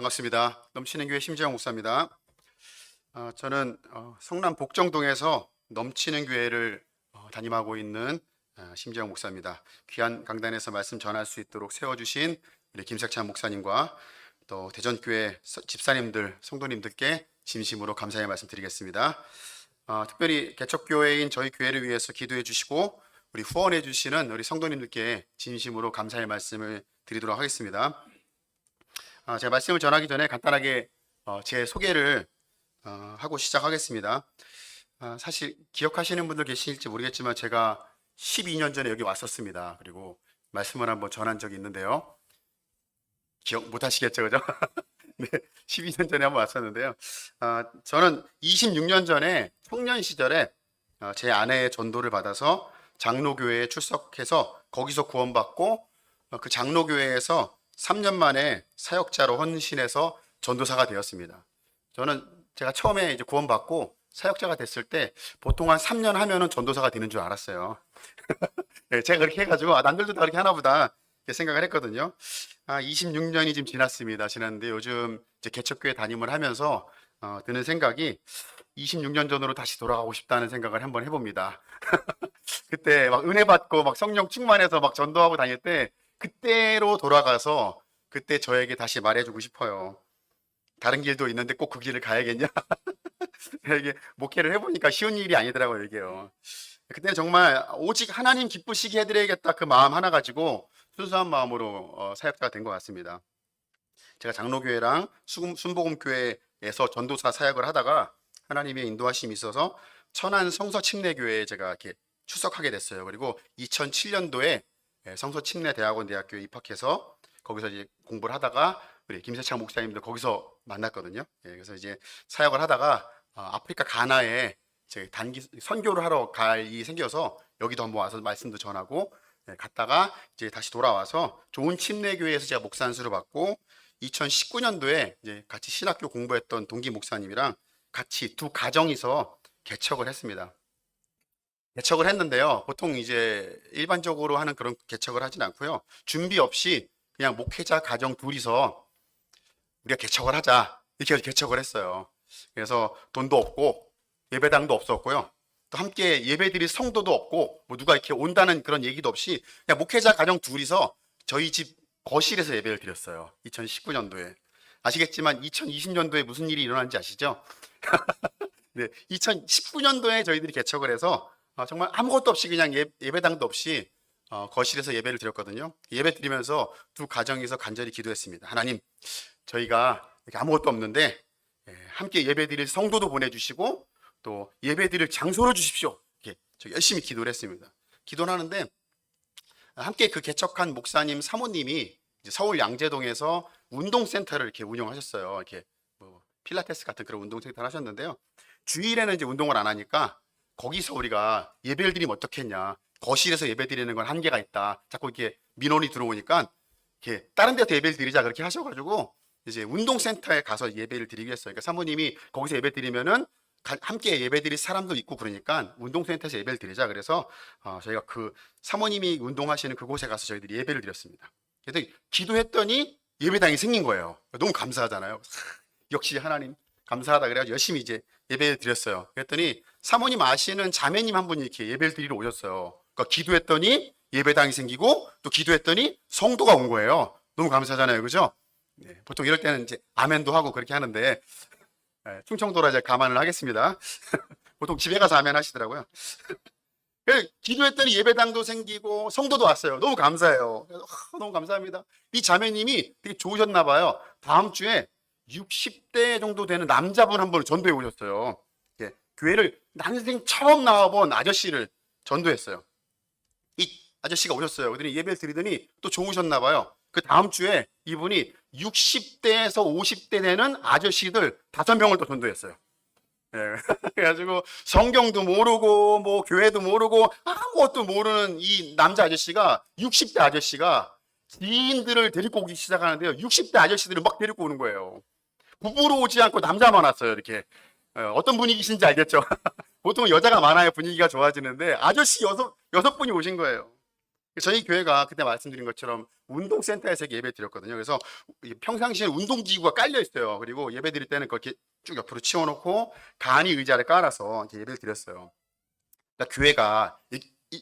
반갑습니다. 넘치는 교회 심재영 목사입니다. 저는 성남 복정동에서 넘치는 교회를 담임하고 있는 심재영 목사입니다. 귀한 강단에서 말씀 전할 수 있도록 세워주신 우리 김석찬 목사님과 또 대전교회 집사님들, 성도님들께 진심으로 감사의 말씀 드리겠습니다. 특별히 개척교회인 저희 교회를 위해서 기도해 주시고 우리 후원해 주시는 우리 성도님들께 진심으로 감사의 말씀을 드리도록 하겠습니다. 제가 말씀을 전하기 전에 간단하게 제 소개를 하고 시작하겠습니다. 사실 기억하시는 분들 계실지 모르겠지만 제가 12년 전에 여기 왔었습니다. 그리고 말씀을 한번 전한 적이 있는데요. 기억 못 하시겠죠, 그죠? 네, 12년 전에 한번 왔었는데요. 저는 26년 전에 청년 시절에 제 아내의 전도를 받아서 장로교회에 출석해서 거기서 구원받고 그 장로교회에서 3년 만에 사역자로 헌신해서 전도사가 되었습니다. 제가 처음에 이제 구원받고 사역자가 됐을 때 보통 한 3년 하면은 전도사가 되는 줄 알았어요. 네, 제가 그렇게 해가지고 남들도 다 그렇게 하나 보다 이렇게 생각을 했거든요. 26년이 지금 지났는데 요즘 이제 개척교회 담임을 하면서 드는 생각이 26년 전으로 다시 돌아가고 싶다는 생각을 한번 해봅니다. 그때 막 은혜 받고 막 성령 충만해서 막 전도하고 다닐 때 그때로 돌아가서 그때 저에게 다시 말해주고 싶어요. 다른 길도 있는데 꼭 그 길을 가야겠냐? 이게 목회를 해보니까 쉬운 일이 아니더라고요, 이게요. 그때는 정말 오직 하나님 기쁘시게 해드려야겠다 그 마음 하나 가지고 순수한 마음으로 사역자가 된 것 같습니다. 제가 장로교회랑 순복음교회에서 전도사 사역을 하다가 하나님의 인도하심이 있어서 천안 성서침례교회에 제가 이렇게 출석하게 됐어요. 그리고 2007년도에 성서침례대학원 대학교에 입학해서 거기서 이제 공부를 하다가 우리 김세창 목사님도 거기서 만났거든요. 그래서 이제 사역을 하다가 아프리카 가나에 이제 단기 선교를 하러 갈 일이 생겨서 여기도 한번 와서 말씀도 전하고 갔다가 이제 다시 돌아와서 좋은 침례교회에서 제가 목사 안수를 받고 2019년도에 이제 같이 신학교 공부했던 동기 목사님이랑 같이 두 가정이서 개척을 했습니다. 개척을 했는데요. 보통 이제 일반적으로 하는 그런 개척을 하진 않고요. 준비 없이 그냥 목회자 가정 둘이서 우리가 개척을 하자 이렇게 해서 개척을 했어요. 그래서 돈도 없고 예배당도 없었고요. 또 함께 예배드릴 성도도 없고 뭐 누가 이렇게 온다는 그런 얘기도 없이 그냥 목회자 가정 둘이서 저희 집 거실에서 예배를 드렸어요. 2019년도에. 아시겠지만 2020년도에 무슨 일이 일어난지 아시죠? 네, 2019년도에 저희들이 개척을 해서 정말 아무것도 없이 그냥 예배당도 없이 거실에서 예배를 드렸거든요. 예배 드리면서 두 가정에서 간절히 기도했습니다. 하나님, 저희가 이렇게 아무것도 없는데 함께 예배 드릴 성도도 보내주시고 또 예배 드릴 장소를 주십시오. 이렇게 열심히 기도를 했습니다. 기도를 하는데 함께 그 개척한 목사님 사모님이 이제 서울 양재동에서 운동센터를 이렇게 운영하셨어요. 이렇게 뭐 필라테스 같은 그런 운동센터를 하셨는데요. 주일에는 이제 운동을 안 하니까 거기서 우리가 예배를 드리면 어떻겠냐. 거실에서 예배 드리는 건 한계가 있다. 자꾸 이렇게 민원이 들어오니까 이렇게 다른 데서 예배를 드리자 그렇게 하셔가지고 이제 운동센터에 가서 예배를 드리기 했어요. 그러니까 사모님이 거기서 예배 드리면은 함께 예배 드릴 사람도 있고 그러니까 운동센터에서 예배를 드리자. 그래서 저희가 그 사모님이 운동하시는 그곳에 가서 저희들이 예배를 드렸습니다. 그래서 기도했더니 예배당이 생긴 거예요. 너무 감사하잖아요. 역시 하나님 감사하다 그래가지고 열심히 이제 예배를 드렸어요. 그랬더니 사모님 아시는 자매님 한 분이 이렇게 예배를 드리러 오셨어요. 그러니까 기도했더니 예배당이 생기고 또 기도했더니 성도가 온 거예요. 너무 감사하잖아요, 그죠? 네, 보통 이럴 때는 이제 아멘도 하고 그렇게 하는데 충청도라 이제 감안을 하겠습니다. 보통 집에 가서 아멘 하시더라고요. 기도했더니 예배당도 생기고 성도도 왔어요. 너무 감사해요. 그래서 너무 감사합니다. 이 자매님이 되게 좋으셨나 봐요. 다음 주에 60대 정도 되는 남자분 한 분을 전도해 오셨어요. 교회를 난생 처음 나와본 아저씨를 전도했어요. 이 아저씨가 오셨어요. 그랬더니 예배를 드리더니 또 좋으셨나 봐요. 그 다음 주에 이분이 60대에서 50대 되는 아저씨들 5명을 또 전도했어요. 그래가지고 성경도 모르고 뭐 교회도 모르고 아무것도 모르는 이 남자 아저씨가 60대 아저씨가 지인들을 데리고 오기 시작하는데요. 60대 아저씨들을 막 데리고 오는 거예요. 부부로 오지 않고 남자만 왔어요. 이렇게 어떤 분위기신지 알겠죠? 보통 여자가 많아야 분위기가 좋아지는데 아저씨 여섯 분이 오신 거예요. 저희 교회가 그때 말씀드린 것처럼 운동센터에서 예배 드렸거든요. 그래서 평상시에 운동기구가 깔려 있어요. 그리고 예배 드릴 때는 그렇게 쭉 옆으로 치워놓고 간이 의자를 깔아서 이렇게 예배를 드렸어요. 그러니까 교회가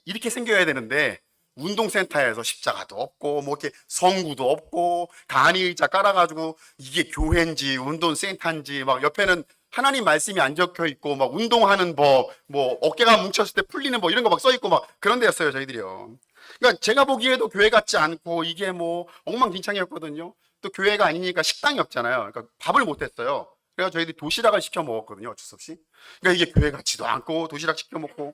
이렇게 생겨야 되는데 운동센터에서 십자가도 없고 뭐 이렇게 성구도 없고 간이 의자 깔아가지고 이게 교회인지 운동센터인지 막 옆에는 하나님 말씀이 안 적혀 있고 막 운동하는 법, 뭐 어깨가 뭉쳤을 때 풀리는 법 이런 거 막 써 있고 막 그런 데였어요 저희들이요. 그러니까 제가 보기에도 교회 같지 않고 이게 뭐 엉망진창이었거든요. 또 교회가 아니니까 식당이 없잖아요. 그러니까 밥을 못 했어요. 그래서 저희들이 도시락을 시켜 먹었거든요. 어쩔 수 없이. 그러니까 이게 교회 같지도 않고 도시락 시켜 먹고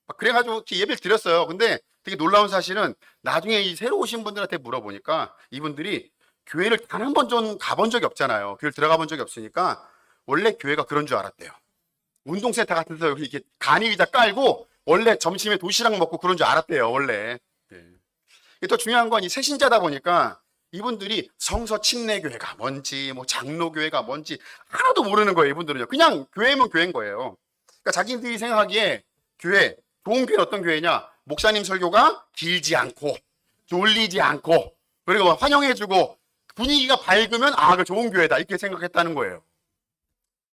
막 그래가지고 이렇게 예배를 드렸어요. 근데 되게 놀라운 사실은 나중에 이 새로 오신 분들한테 물어보니까 이분들이 교회를 단 한 번 좀 가본 적이 없잖아요. 교회를 들어가 본 적이 없으니까 원래 교회가 그런 줄 알았대요. 운동센터 같은 데서 여기 이렇게 간이 의자 깔고 원래 점심에 도시락 먹고 그런 줄 알았대요. 원래. 예. 또 중요한 건 이 새신자다 보니까 이분들이 성서 침례교회가 뭔지 뭐 장로교회가 뭔지 하나도 모르는 거예요. 이분들은요. 그냥 교회면 교회인 거예요. 그러니까 자기들이 생각하기에 교회, 좋은 교회는 어떤 교회냐? 목사님 설교가 길지 않고 졸리지 않고 그리고 환영해주고 분위기가 밝으면 아, 그 좋은 교회다 이렇게 생각했다는 거예요.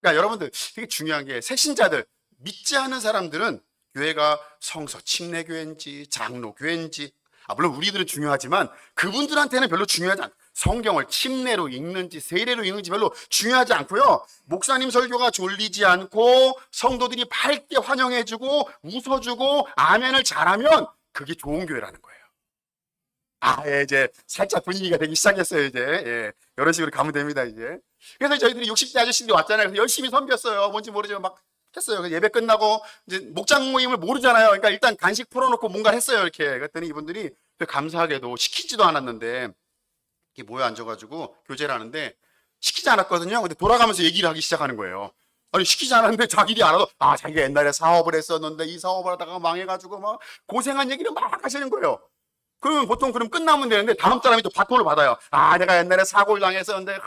그러니까 여러분들 되게 중요한 게 새신자들 믿지 않은 사람들은 교회가 성서 침례교회인지 장로교회인지 물론 우리들은 중요하지만 그분들한테는 별로 중요하지 않아요. 성경을 침례로 읽는지 세례로 읽는지 별로 중요하지 않고요. 목사님 설교가 졸리지 않고 성도들이 밝게 환영해주고 웃어주고 아멘을 잘하면 그게 좋은 교회라는 거예요. 예, 이제 살짝 분위기가 되기 시작했어요. 이제 예, 이런 식으로 가면 됩니다. 이제 그래서 저희들이 60대 아저씨들이 왔잖아요. 그래서 열심히 섬겼어요. 뭔지 모르지만 막 했어요. 예배 끝나고 이제 목장 모임을 모르잖아요. 그러니까 일단 간식 풀어놓고 뭔가를 했어요. 이렇게 그랬더니 이분들이 감사하게도 시키지도 않았는데 이게 모여 앉아가지고 교제를 하는데 시키지 않았거든요. 근데 돌아가면서 얘기를 하기 시작하는 거예요. 아니 시키지 않았는데 자기들이 알아도 자기가 옛날에 사업을 했었는데 이 사업을 하다가 망해가지고 막 고생한 얘기를 막 하시는 거예요. 그러면 보통 그럼 끝나면 되는데 다음 사람이 또 바톤을 받아요. 내가 옛날에 사고를 당했었는데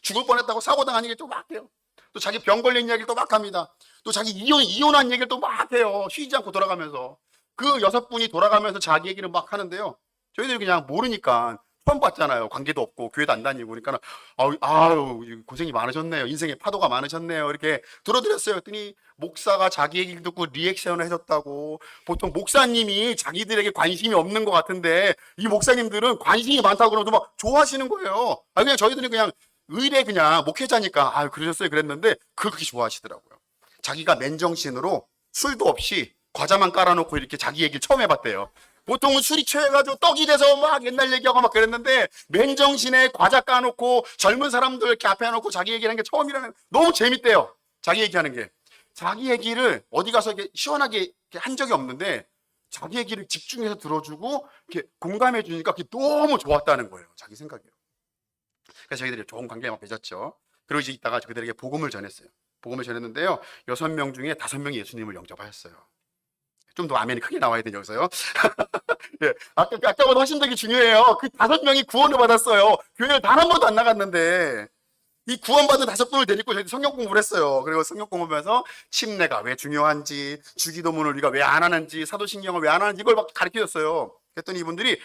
죽을 뻔했다고 사고 당한 얘기를 또 막 해요. 또 자기 병 걸린 얘기를 또 막 합니다. 또 자기 이혼한 얘기를 또 막 해요. 쉬지 않고 돌아가면서. 그 6분이 돌아가면서 자기 얘기를 막 하는데요. 저희들이 그냥 모르니까 처음 봤잖아요. 관계도 없고 교회도 안 다니고 그러니까 아유 고생이 많으셨네요. 인생에 파도가 많으셨네요. 이렇게 들어드렸어요. 그랬더니 목사가 자기 얘기를 듣고 리액션을 해줬다고. 보통 목사님이 자기들에게 관심이 없는 것 같은데 이 목사님들은 관심이 많다고 그러면서 막 좋아하시는 거예요. 그냥 저희들은 그냥 의례 그냥 목회자니까 그러셨어요 그랬는데 그렇게 좋아하시더라고요. 자기가 맨정신으로 술도 없이 과자만 깔아놓고 이렇게 자기 얘기를 처음 해봤대요. 보통은 술이 취해가지고 떡이 돼서 막 옛날 얘기하고 막 그랬는데 맨정신에 과자 까놓고 젊은 사람들 이렇게 앞에 놓고 자기 얘기하는 게 처음이라는 너무 재밌대요. 자기 얘기하는 게. 자기 얘기를 어디 가서 이렇게 시원하게 이렇게 한 적이 없는데 자기 얘기를 집중해서 들어주고 이렇게 공감해 주니까 그게 너무 좋았다는 거예요. 자기 생각이요. 그래서 저희들이 좋은 관계가 막 맺었죠. 그러고 이제 있다가 저희들에게 복음을 전했어요. 복음을 전했는데요. 6명 중에 5명이 예수님을 영접하셨어요. 좀 더 아멘이 크게 나와야 되죠, 여기서요. 예, 아까보다 훨씬 더 중요해요. 그 5명이 구원을 받았어요. 교회를 단 한 번도 안 나갔는데 이 구원받은 5분을 데리고 저희 성경 공부를 했어요. 그리고 성경 공부하면서 침례가 왜 중요한지, 주기도문을 우리가 왜 안 하는지, 사도신경을 왜 안 하는지 이걸 막 가르쳐줬어요. 그랬더니 이분들이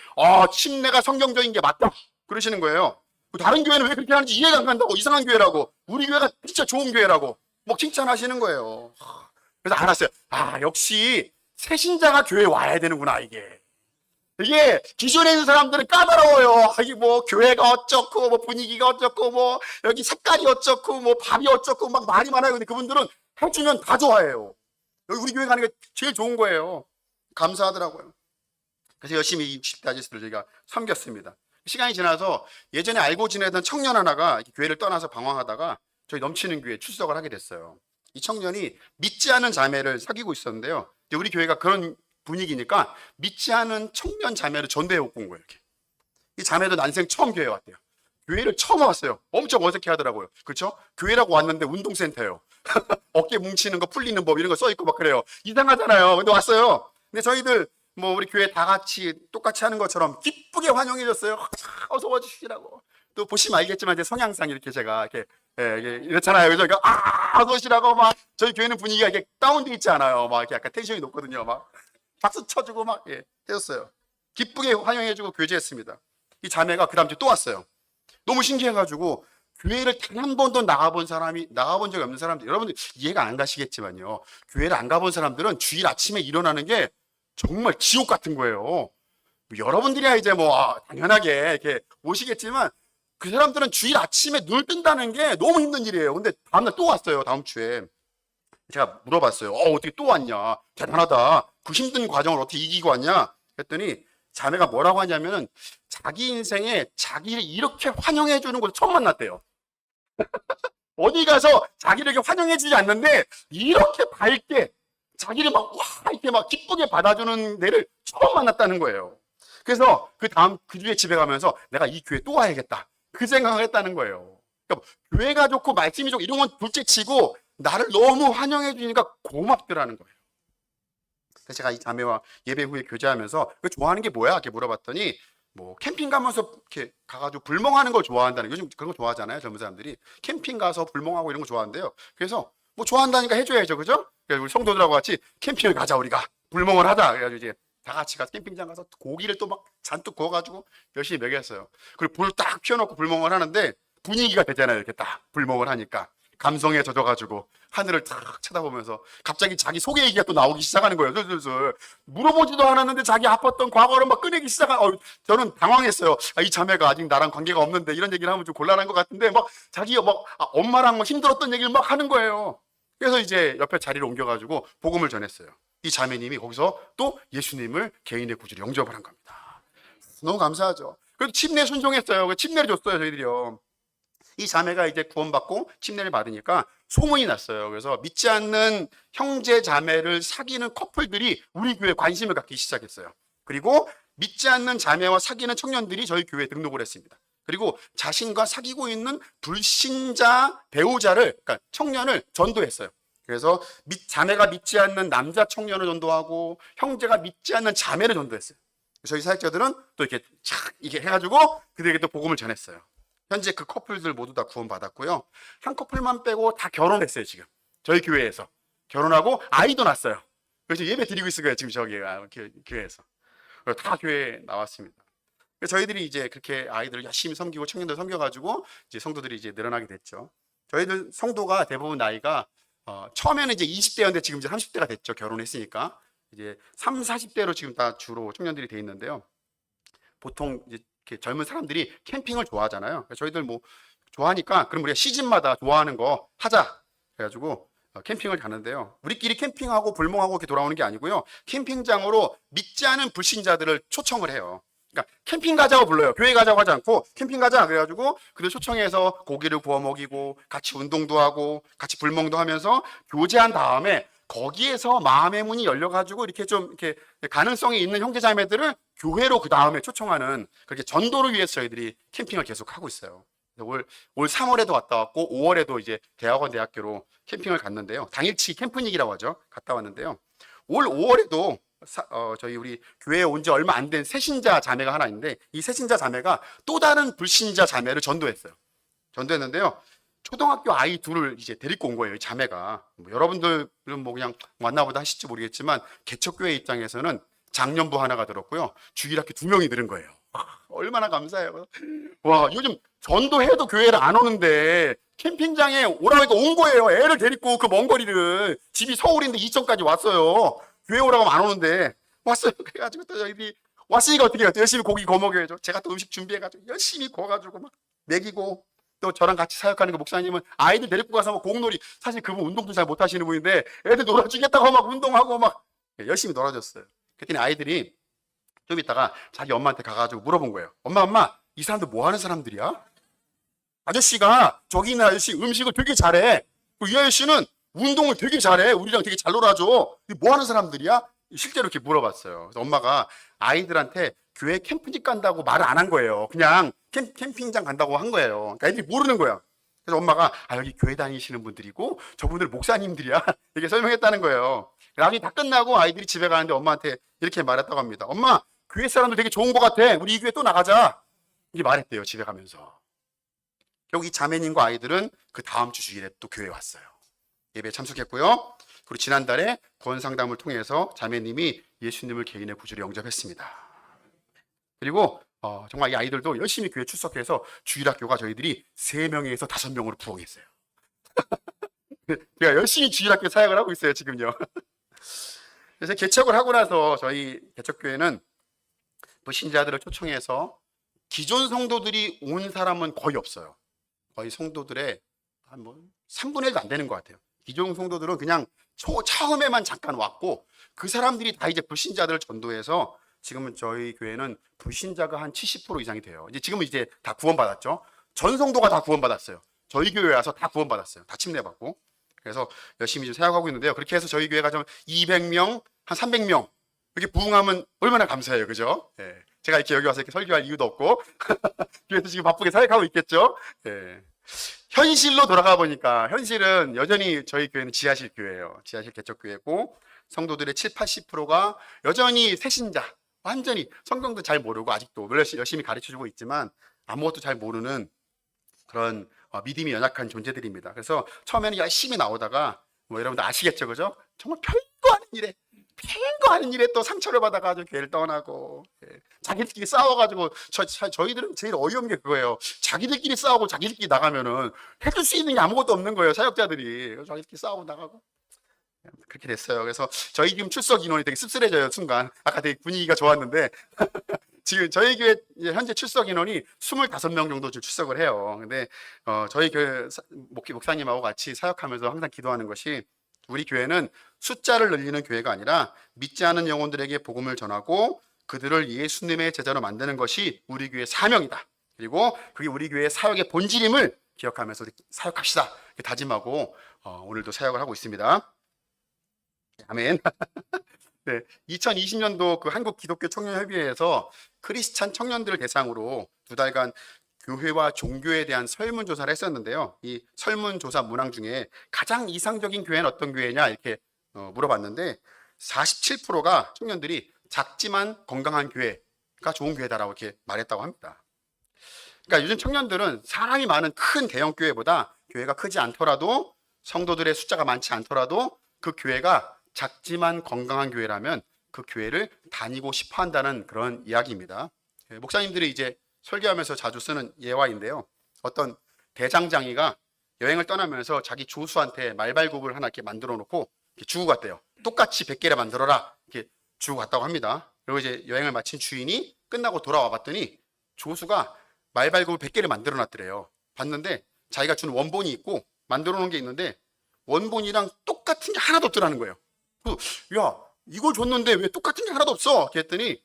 침례가 성경적인 게 맞다 그러시는 거예요. 다른 교회는 왜 그렇게 하는지 이해가 안 간다고. 이상한 교회라고. 우리 교회가 진짜 좋은 교회라고 막 칭찬하시는 거예요. 그래서 알았어요. 역시 새신자가 교회에 와야 되는구나. 이게 기존에 있는 사람들은 까다로워요. 이게 뭐 교회가 어쩌고 뭐 분위기가 어쩌고 뭐 여기 색깔이 어쩌고 뭐 밥이 어쩌고 막 말이 많아요. 근데 그분들은 해주면 다 좋아해요. 여기 우리 교회 가는 게 제일 좋은 거예요. 감사하더라고요. 그래서 열심히 60대 아저씨들 저희가 섬겼습니다. 시간이 지나서 예전에 알고 지내던 청년 하나가 교회를 떠나서 방황하다가 저희 넘치는 교회에 출석을 하게 됐어요. 이 청년이 믿지 않은 자매를 사귀고 있었는데요. 우리 교회가 그런 분위기니까 믿지 않은 청년 자매를 전도해 온 거예요. 이렇게. 이 자매도 난생 처음 교회에 왔대요. 교회를 처음 왔어요. 엄청 어색해 하더라고요. 그렇죠? 교회라고 왔는데 운동센터예요. 어깨 뭉치는 거 풀리는 법 이런 거 써 있고 막 그래요. 이상하잖아요. 근데 왔어요. 근데 저희들 뭐 우리 교회 다 같이 똑같이 하는 것처럼 기쁘게 환영해 줬어요. 어서 와주시라고. 또 보시면 알겠지만 제 성향상 이렇게 제가 이렇게 이렇잖아요. 그래서 어서 오시라고 막 저희 교회는 분위기가 이렇게 다운돼 있지 않아요. 막 이렇게 약간 텐션이 높거든요. 막 박수 쳐주고 막 해줬어요. 기쁘게 환영해주고 교제했습니다. 이 자매가 그 다음 주에 또 왔어요. 너무 신기해가지고 교회를 단 한 번도 나가본 적이 없는 사람들, 여러분들 이해가 안 가시겠지만요. 교회를 안 가본 사람들은 주일 아침에 일어나는 게 정말 지옥 같은 거예요. 여러분들이야 이제 당연하게 이렇게 오시겠지만 그 사람들은 주일 아침에 눈을 뜬다는 게 너무 힘든 일이에요. 근데 다음날 또 왔어요. 다음 주에. 제가 물어봤어요. 어떻게 또 왔냐? 대단하다. 그 힘든 과정을 어떻게 이기고 왔냐? 그랬더니 자매가 뭐라고 하냐면은 자기 인생에 자기를 이렇게 환영해 주는 걸 처음 만났대요. 어디 가서 자기를 이렇게 환영해 주지 않는데 이렇게 밝게 자기를 이렇게 기쁘게 받아주는 데를 처음 만났다는 거예요. 그래서 그 주에 집에 가면서 내가 이 교회 또 와야겠다. 그 생각을 했다는 거예요. 그러니까 교회가 좋고 말씀이 좋고 이런 건 둘째 치고 나를 너무 환영해 주니까 고맙더라는 거예요. 그래서 제가 이 자매와 예배 후에 교제하면서 좋아하는 게 뭐야? 이렇게 물어봤더니 캠핑 가면서 이렇게 가가지고 불멍하는 걸 좋아한다는, 요즘 그런 거 좋아하잖아요. 젊은 사람들이 캠핑 가서 불멍하고 이런 거 좋아한대요. 그래서 좋아한다니까 해줘야죠, 그죠? 그래서 우리 성도들하고 같이 캠핑을 가자, 우리가 불멍을 하자. 그래가지고 이제 다 같이 가서 캠핑장 가서 고기를 또 잔뜩 구워가지고 열심히 먹였어요. 그리고 불 딱 피워놓고 불멍을 하는데 분위기가 되잖아요. 이렇게 딱 불멍을 하니까 감성에 젖어가지고 하늘을 탁 쳐다보면서 갑자기 자기 소개 얘기가 또 나오기 시작하는 거예요. 슬슬 물어보지도 않았는데 자기 아팠던 과거를 꺼내기 저는 당황했어요. 이 자매가 아직 나랑 관계가 없는데 이런 얘기를 하면 좀 곤란한 것 같은데 자기가 엄마랑 힘들었던 얘기를 하는 거예요. 그래서 이제 옆에 자리를 옮겨가지고 복음을 전했어요. 이 자매님이 거기서 또 예수님을 개인의 구주로 영접을 한 겁니다. 너무 감사하죠. 그래도 침례 순종했어요. 침례를 줬어요, 저희들이요. 이 자매가 이제 구원받고 침례를 받으니까 소문이 났어요. 그래서 믿지 않는 형제 자매를 사귀는 커플들이 우리 교회에 관심을 갖기 시작했어요. 그리고 믿지 않는 자매와 사귀는 청년들이 저희 교회에 등록을 했습니다. 그리고 자신과 사귀고 있는 불신자 배우자를, 그러니까 청년을 전도했어요. 그래서 자매가 믿지 않는 남자 청년을 전도하고 형제가 믿지 않는 자매를 전도했어요. 저희 사역자들은 또 이렇게 해가지고 그들에게 또 복음을 전했어요. 현재 그 커플들 모두 다 구원받았고요. 한 커플만 빼고 다 결혼했어요, 지금. 저희 교회에서. 결혼하고 아이도 낳았어요. 그래서 예배 드리고 있어요, 지금 저기가 교회에서. 다 교회에 나왔습니다. 그래서 저희들이 이제 그렇게 아이들을 열심히 섬기고 청년들 섬겨가지고 이제 성도들이 이제 늘어나게 됐죠. 저희들 성도가 대부분 나이가 처음에는 이제 20대였는데 지금 이제 30대가 됐죠. 결혼했으니까. 이제 30, 40대로 지금 다 주로 청년들이 돼 있는데요. 보통 이제 이렇게 젊은 사람들이 캠핑을 좋아하잖아요. 저희들 좋아하니까 그럼 우리가 시즌마다 좋아하는 거 하자. 그래가지고 캠핑을 가는데요. 우리끼리 캠핑하고 불멍하고 이렇게 돌아오는 게 아니고요. 캠핑장으로 믿지 않은 불신자들을 초청을 해요. 그러니까 캠핑 가자고 불러요. 교회 가자고 하지 않고 캠핑 가자. 그래가지고 그들 초청해서 고기를 구워 먹이고 같이 운동도 하고 같이 불멍도 하면서 교제한 다음에 거기에서 마음의 문이 열려가지고 이렇게 좀 이렇게 가능성이 있는 형제자매들을 교회로 그 다음에 초청하는 그렇게 전도를 위해서 저희들이 캠핑을 계속 하고 있어요. 올 3월에도 갔다 왔고 5월에도 이제 대학원 대학교로 캠핑을 갔는데요. 당일치 캠프닉이라고 하죠. 갔다 왔는데요. 올 5월에도 저희 우리 교회에 온 지 얼마 안 된 새신자 자매가 하나 있는데 이 새신자 자매가 또 다른 불신자 자매를 전도했어요. 전도했는데요. 초등학교 아이 둘을 이제 데리고 온 거예요. 이 자매가. 여러분들은 그냥 왔나보다 하실지 모르겠지만 개척교회 입장에서는 장년부 하나가 들었고요. 주일학교 2명이 들은 거예요. 얼마나 감사해요. 와, 요즘 전도해도 교회를 안 오는데 캠핑장에 오라고 해서 온 거예요. 애를 데리고 그 먼 거리를. 집이 서울인데 이천까지 왔어요. 교회 오라고 하면 안 오는데 왔어요. 그래가지고 또 저희들이 왔으니까 어떻게 해요? 열심히 고기 구워 먹여야죠. 제가 또 음식 준비해가지고 열심히 구워가지고 먹이고, 또 저랑 같이 사역하는 그 목사님은 아이들 데리고 가서 공놀이, 사실 그분 운동도 잘 못하시는 분인데 애들 놀아주겠다고 운동하고 열심히 놀아줬어요. 그랬더니 아이들이 좀 있다가 자기 엄마한테 가가지고 물어본 거예요. 엄마, 이 사람들 뭐 하는 사람들이야? 아저씨가, 저기 있는 아저씨 음식을 되게 잘해. 이 아저씨는 운동을 되게 잘해. 우리랑 되게 잘 놀아줘. 뭐 하는 사람들이야? 실제로 이렇게 물어봤어요. 그래서 엄마가 아이들한테 교회 캠핑 간다고 말을 안 한 거예요. 그냥 캠핑장 간다고 한 거예요. 그러니까 애들이 모르는 거야. 그래서 엄마가 여기 교회 다니시는 분들이고 저분들 목사님들이야. 이렇게 설명했다는 거예요. 나중에 다 끝나고 아이들이 집에 가는데 엄마한테 이렇게 말했다고 합니다. 엄마, 교회 사람들 되게 좋은 것 같아. 우리 이 교회 또 나가자. 이렇게 말했대요. 집에 가면서. 결국 이 자매님과 아이들은 그 다음 주 주일에 또 교회에 왔어요. 예배에 참석했고요. 그리고 지난달에 구원 상담을 통해서 자매님이 예수님을 개인의 구주로 영접했습니다. 그리고 정말 이 아이들도 열심히 교회 출석해서 주일학교가 저희들이 3명에서 5명으로 부흥했어요. 제가 열심히 주일학교 사역을 하고 있어요, 지금요. 그래서 개척을 하고 나서 저희 개척교회는 신자들을 초청해서 기존 성도들이 온 사람은 거의 없어요. 거의 성도들의 한 3분의 1도 안 되는 것 같아요. 기존 성도들은 그냥 처음에만 잠깐 왔고 그 사람들이 다 이제 불신자들을 전도해서 지금은 저희 교회는 불신자가 한 70% 이상이 돼요. 이제 지금은 이제 다 구원받았죠. 전 성도가 다 구원받았어요. 저희 교회에 와서 다 구원받았어요. 다 침례받고. 그래서 열심히 좀 생각하고 있는데요. 그렇게 해서 저희 교회가 좀 200명, 한 300명 이렇게 부흥하면 얼마나 감사해요, 그죠? 예. 제가 이렇게 여기 와서 이렇게 설교할 이유도 없고 교회에서 지금 바쁘게 사역하고 있겠죠. 예. 현실로 돌아가 보니까 현실은 여전히 저희 교회는 지하실 교회예요. 지하실 개척교회고 성도들의 7, 80%가 여전히 새신자, 완전히 성경도 잘 모르고 아직도 열심히 가르쳐주고 있지만 아무것도 잘 모르는 그런 믿음이 연약한 존재들입니다. 그래서 처음에는 열심히 나오다가 여러분들 아시겠죠, 그죠? 정말 별거 하는 일에 또 상처를 받아가지고 교회를 떠나고 자기들끼리 싸워가지고 저희들은 제일 어이없는 게 그거예요. 자기들끼리 싸우고 자기들끼리 나가면은 해줄 수 있는 게 아무것도 없는 거예요, 사역자들이. 자기들끼리 싸우고 나가고 그렇게 됐어요. 그래서 저희 지금 출석 인원이 되게 씁쓸해져요, 순간. 아까 되게 분위기가 좋았는데 지금 저희 교회 현재 출석 인원이 25명 정도 출석을 해요. 근데 저희 교회 목사님하고 같이 사역하면서 항상 기도하는 것이 우리 교회는 숫자를 늘리는 교회가 아니라 믿지 않은 영혼들에게 복음을 전하고 그들을 예수님의 제자로 만드는 것이 우리 교회의 사명이다. 그리고 그게 우리 교회의 사역의 본질임을 기억하면서 사역합시다. 이렇게 다짐하고 오늘도 사역을 하고 있습니다. 아멘. 네, 2020년도 그 한국 기독교 청년협의회에서 크리스찬 청년들을 대상으로 2달간 교회와 종교에 대한 설문조사를 했었는데요. 이 설문조사 문항 중에 가장 이상적인 교회는 어떤 교회냐 이렇게 물어봤는데 47%가 청년들이 작지만 건강한 교회가 좋은 교회다라고 이렇게 말했다고 합니다. 그러니까 요즘 청년들은 사람이 많은 큰 대형 교회보다 교회가 크지 않더라도 성도들의 숫자가 많지 않더라도 그 교회가 작지만 건강한 교회라면 그 교회를 다니고 싶어 한다는 그런 이야기입니다. 목사님들이 이제 설교하면서 자주 쓰는 예화인데요. 어떤 대장장이가 여행을 떠나면서 자기 조수한테 말발굽을 하나 이렇게 만들어 놓고 이렇게 주고 갔대요. 똑같이 100개를 만들어라 이렇게 주고 갔다고 합니다. 그리고 이제 여행을 마친 주인이 끝나고 돌아와 봤더니 조수가 말발굽을 100개를 만들어 놨더래요. 봤는데 자기가 준 원본이 있고 만들어 놓은 게 있는데 원본이랑 똑같은 게 하나도 없더라는 거예요. 야, 이걸 줬는데 왜 똑같은 게 하나도 없어? 그랬더니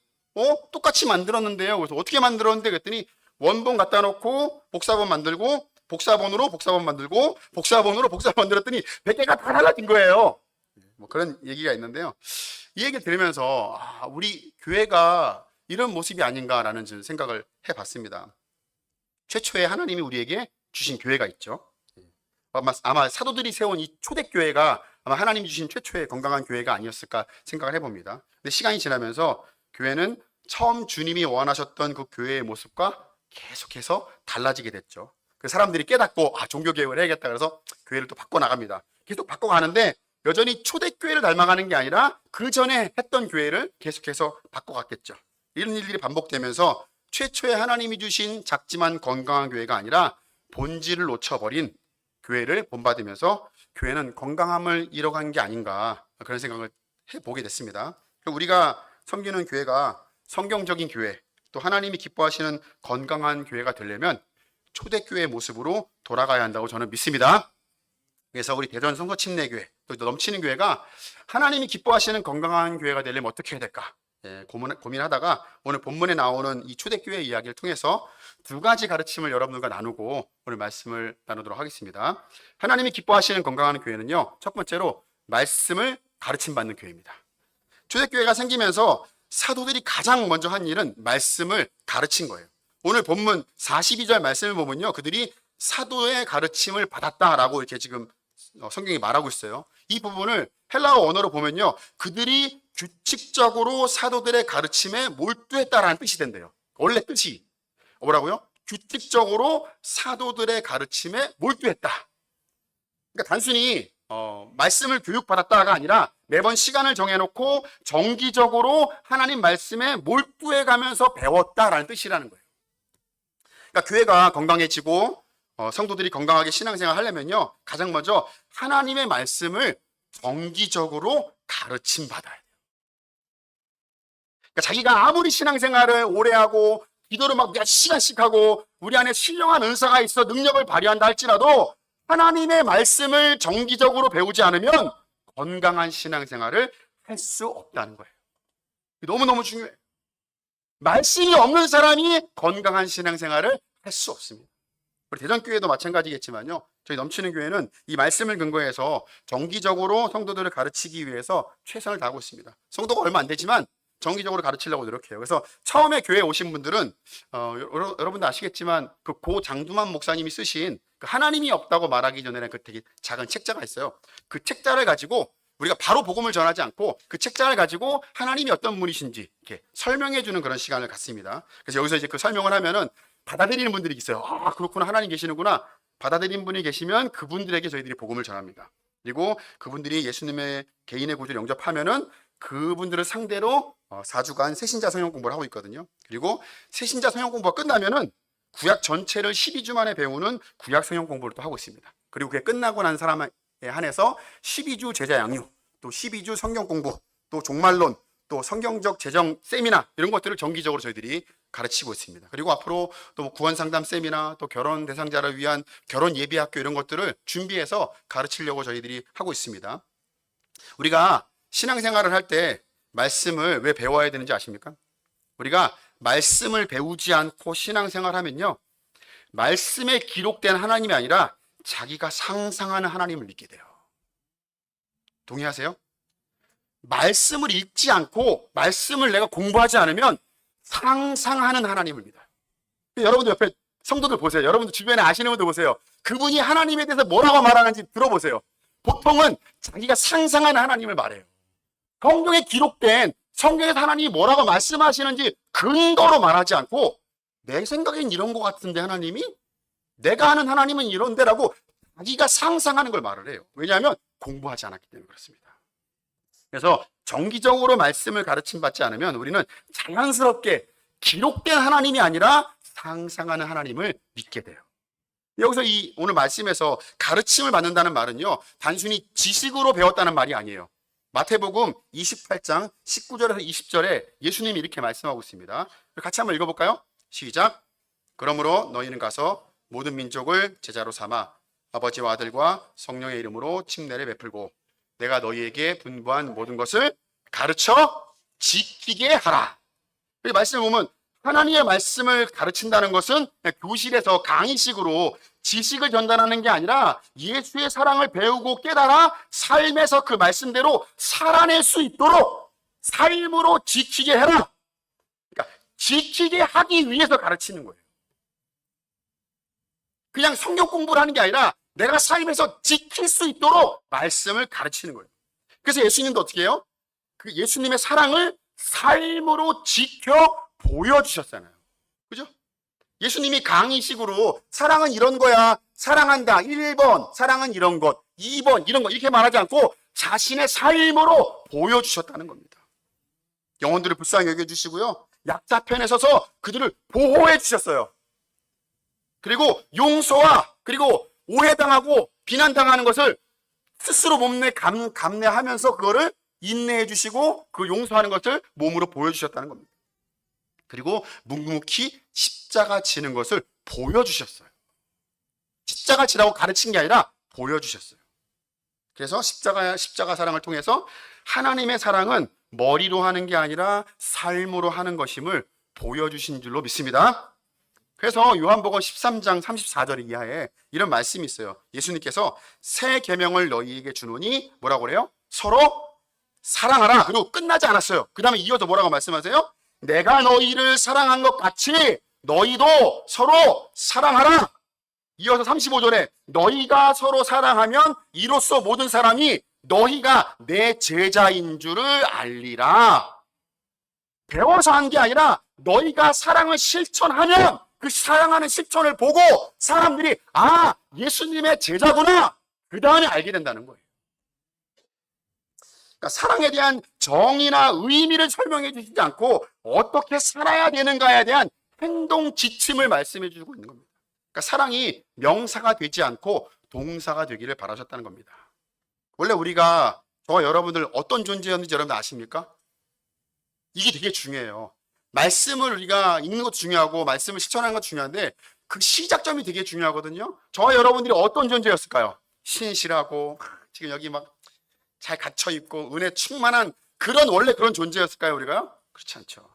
똑같이 만들었는데요. 그래서 어떻게 만들었는데? 그랬더니 원본 갖다 놓고 복사본 만들고 복사본으로 복사본 만들고 복사본으로 복사본 만들었더니 100개가 다 달라진 거예요. 뭐 그런 얘기가 있는데요. 이 얘기를 들으면서 우리 교회가 이런 모습이 아닌가라는 생각을 해봤습니다. 최초에 하나님이 우리에게 주신 교회가 있죠. 아마 사도들이 세운 이 초대교회가 아마 하나님이 주신 최초의 건강한 교회가 아니었을까 생각을 해봅니다. 근데 시간이 지나면서 교회는 처음 주님이 원하셨던 그 교회의 모습과 계속해서 달라지게 됐죠. 그 사람들이 깨닫고 종교개혁을 해야겠다 그래서 교회를 또 바꿔나갑니다. 계속 바꿔가는데 여전히 초대교회를 닮아가는 게 아니라 그 전에 했던 교회를 계속해서 바꿔갔겠죠. 이런 일들이 반복되면서 최초에 하나님이 주신 작지만 건강한 교회가 아니라 본질을 놓쳐버린 교회를 본받으면서 교회는 건강함을 잃어간 게 아닌가 그런 생각을 해보게 됐습니다. 우리가 섬기는 교회가 성경적인 교회 또 하나님이 기뻐하시는 건강한 교회가 되려면 초대교회의 모습으로 돌아가야 한다고 저는 믿습니다. 그래서 우리 대전 성서침례교회 또 넘치는 교회가 하나님이 기뻐하시는 건강한 교회가 되려면 어떻게 해야 될까 고민하다가 오늘 본문에 나오는 이 초대교회 이야기를 통해서 2가지 가르침을 여러분들과 나누고 오늘 말씀을 나누도록 하겠습니다. 하나님이 기뻐하시는 건강한 교회는요, 첫 번째로 말씀을 가르침받는 교회입니다. 초대교회가 생기면서 사도들이 가장 먼저 한 일은 말씀을 가르친 거예요. 오늘 본문 42절 말씀을 보면요, 그들이 사도의 가르침을 받았다라고 이렇게 지금 성경이 말하고 있어요. 이 부분을 헬라어 언어로 보면요, 그들이 규칙적으로 사도들의 가르침에 몰두했다라는 뜻이 된대요. 원래 뜻이 뭐라고요? 규칙적으로 사도들의 가르침에 몰두했다. 그러니까 단순히 말씀을 교육받았다가 아니라 매번 시간을 정해놓고 정기적으로 하나님 말씀에 몰두해가면서 배웠다라는 뜻이라는 거예요. 그러니까 교회가 건강해지고 성도들이 건강하게 신앙생활 하려면요, 가장 먼저 하나님의 말씀을 정기적으로 가르침 받아야 돼요. 그러니까 자기가 아무리 신앙생활을 오래 하고 기도를 막 몇 시간씩 하고 우리 안에 신령한 은사가 있어 능력을 발휘한다 할지라도 하나님의 말씀을 정기적으로 배우지 않으면 건강한 신앙생활을 할 수 없다는 거예요. 너무너무 중요해요. 말씀이 없는 사람이 건강한 신앙생활을 할 수 없습니다. 우리 대전교회도 마찬가지겠지만요, 저희 넘치는 교회는 이 말씀을 근거해서 정기적으로 성도들을 가르치기 위해서 최선을 다하고 있습니다. 성도가 얼마 안 되지만 정기적으로 가르치려고 노력해요. 그래서 처음에 교회에 오신 분들은 여러분도 아시겠지만 그 고 장두만 목사님이 쓰신 그 하나님이 없다고 말하기 전에는 그 되게 작은 책자가 있어요. 그 책자를 가지고 우리가 바로 복음을 전하지 않고 그 책자를 가지고 하나님이 어떤 분이신지 이렇게 설명해 주는 그런 시간을 갖습니다. 그래서 여기서 이제 그 설명을 하면은 받아들이는 분들이 있어요. 아, 그렇구나, 하나님 계시는구나. 받아들이는 분이 계시면 그분들에게 저희들이 복음을 전합니다. 그리고 그분들이 예수님의 개인의 구주를 영접하면은 그분들을 상대로 4주간 새신자 성경 공부를 하고 있거든요. 그리고 새신자 성경 공부가 끝나면은 구약 전체를 12주 만에 배우는 구약 성경 공부를 또 하고 있습니다. 그리고 그게 끝나고 난 사람에 한해서 12주 제자 양육, 또 12주 성경 공부, 또 종말론, 또 성경적 재정 세미나 이런 것들을 정기적으로 저희들이 가르치고 있습니다. 그리고 앞으로 또 구원 상담 세미나, 또 결혼 대상자를 위한 결혼 예비 학교 이런 것들을 준비해서 가르치려고 저희들이 하고 있습니다. 우리가 신앙생활을 할 때 말씀을 왜 배워야 되는지 아십니까? 우리가 말씀을 배우지 않고 신앙생활하면요, 말씀에 기록된 하나님이 아니라 자기가 상상하는 하나님을 믿게 돼요. 동의하세요? 말씀을 읽지 않고 말씀을 내가 공부하지 않으면 상상하는 하나님을 믿어요. 여러분들 옆에 성도들 보세요. 여러분들 주변에 아시는 분들 보세요. 그분이 하나님에 대해서 뭐라고 말하는지 들어보세요. 보통은 자기가 상상하는 하나님을 말해요. 성경에 기록된 성경에서 하나님이 뭐라고 말씀하시는지 근거로 말하지 않고 내 생각엔 이런 것 같은데 하나님이? 내가 아는 하나님은 이런데라고 자기가 상상하는 걸 말을 해요. 왜냐하면 공부하지 않았기 때문에 그렇습니다. 그래서 정기적으로 말씀을 가르침받지 않으면 우리는 자연스럽게 기록된 하나님이 아니라 상상하는 하나님을 믿게 돼요. 여기서 이 오늘 말씀에서 가르침을 받는다는 말은요, 단순히 지식으로 배웠다는 말이 아니에요. 마태복음 28장 19절에서 20절에 예수님이 이렇게 말씀하고 있습니다. 같이 한번 읽어볼까요? 시작. 그러므로 너희는 가서 모든 민족을 제자로 삼아 아버지와 아들과 성령의 이름으로 침례를 베풀고 내가 너희에게 분부한 모든 것을 가르쳐 지키게 하라. 이 말씀을 보면 하나님의 말씀을 가르친다는 것은 그냥 교실에서 강의식으로 지식을 전달하는 게 아니라 예수의 사랑을 배우고 깨달아 삶에서 그 말씀대로 살아낼 수 있도록 삶으로 지키게 해라. 그러니까 지키게 하기 위해서 가르치는 거예요. 그냥 성경 공부를 하는 게 아니라 내가 삶에서 지킬 수 있도록 말씀을 가르치는 거예요. 그래서 예수님도 어떻게 해요? 그 예수님의 사랑을 삶으로 지켜 보여주셨잖아요. 그죠? 예수님이 강의식으로 사랑은 이런 거야, 사랑한다, 1번, 사랑은 이런 것, 2번, 이런 것 이렇게 말하지 않고 자신의 삶으로 보여주셨다는 겁니다. 영혼들을 불쌍히 여겨주시고요, 약자편에 서서 그들을 보호해 주셨어요. 그리고 용서와 그리고 오해당하고 비난당하는 것을 스스로 몸내 감내하면서 그거를 인내해 주시고 그 용서하는 것을 몸으로 보여주셨다는 겁니다. 그리고 묵묵히 십자가 지는 것을 보여주셨어요. 십자가 지라고 가르친 게 아니라 보여주셨어요. 그래서 십자가 사랑을 통해서 하나님의 사랑은 머리로 하는 게 아니라 삶으로 하는 것임을 보여주신 줄로 믿습니다. 그래서 요한복음 13장 34절 이하에 이런 말씀이 있어요. 예수님께서 새 계명을 너희에게 주노니 뭐라고 그래요? 서로 사랑하라. 그리고 끝나지 않았어요. 그 다음에 이어서 뭐라고 말씀하세요? 내가 너희를 사랑한 것 같이 너희도 서로 사랑하라. 이어서 35절에 너희가 서로 사랑하면 이로써 모든 사람이 너희가 내 제자인 줄을 알리라. 배워서 한 게 아니라 너희가 사랑을 실천하면 그 사랑하는 실천을 보고 사람들이 아, 예수님의 제자구나. 그 다음에 알게 된다는 거예요. 그러니까 사랑에 대한 정의나 의미를 설명해 주시지 않고 어떻게 살아야 되는가에 대한 행동 지침을 말씀해 주고 있는 겁니다. 그러니까 사랑이 명사가 되지 않고 동사가 되기를 바라셨다는 겁니다. 원래 우리가 저와 여러분들 어떤 존재였는지 여러분 아십니까? 이게 되게 중요해요. 말씀을 우리가 읽는 것도 중요하고 말씀을 실천하는 것도 중요한데 그 시작점이 되게 중요하거든요. 저와 여러분들이 어떤 존재였을까요? 신실하고 지금 여기 막 잘 갇혀 있고 은혜 충만한 원래 그런 존재였을까요, 우리가? 그렇지 않죠.